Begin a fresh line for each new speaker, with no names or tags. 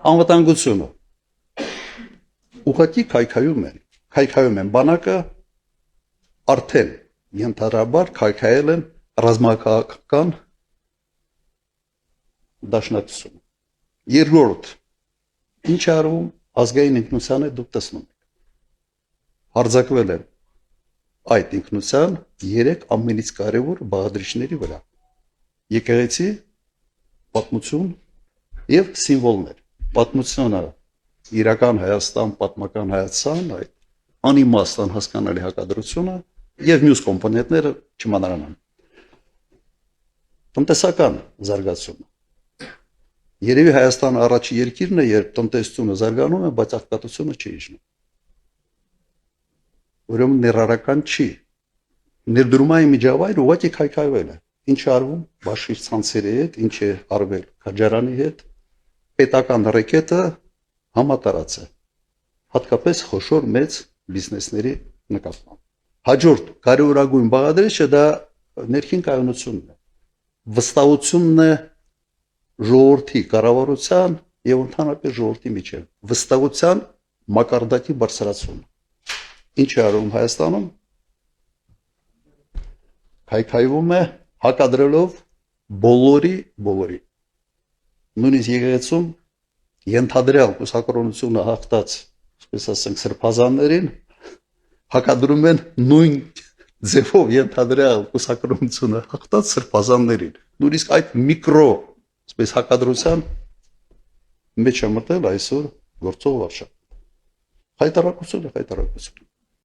Անվտանգությունը ուղղակի քայքայում են բանակը արդեն ենթադրաբար քայքայել են ռազմաքաղաքական դաշնակցությունը։ Երկրորդ, ինչ արվում ազգային ինքնությանը դուք տեսնում եք։ Հարձակվել են այդ ինքնության 3 ամենից կարևոր բաղադրիչների վրա։ Եկեղեցի, պատմություն եւ սիմվոլներ։ Պատմությունը իրական Հայաստան, պատմական Հայաստան, այդ անիմաստ անհասկանալի հակադրությունը եւ մյուս կոմպոնենտները չմանրանան։ Տնտեսական զարգացումը։ Երևի Հայաստանը առաջի երկիրն է, երբ տնտեսությունը զարգանում է, բայց աղքատությունը չի իջնում։ Ուրեմն ներառական չի։ Ներդրումային միջավայրը ուղղակի քայքայվել է։ Ինչ արվում Բաշխի ցանցերի հետ, ինչ է արվել Քաջարյանի հետ, պետական ռեկետը համատարած է, հատկապես խոշոր մեծ բիզնեսների նկատմամբ։ Հաջորդ կարևորագույն բաղադրիչը դա ներքին կայունությունն է, վստահությունն է ժողովրդի կառավարության եւ ընդհանրապես ժողովրդի միջեւ, վստահության մակարդակի բարձրացումը։ Ինչ է արվում Հայաստանում, քայքայվում է հակադրելով բոլորի, նույնիսկ եկեղեցում ենթադրյալ կուսակրոնությունը հաղթած, այսպես ասենք, սրբազաններին հակադրում են նույն ձևով ենթադրյալ կուսակրոնությունը հաղթած սրբազաններին։ Նույնիսկ այդ միկրո, այսպես հակադրության մեջ է մտել այսօր գործող վարչապետը։ Խայտարակություն է, խայտարակություն։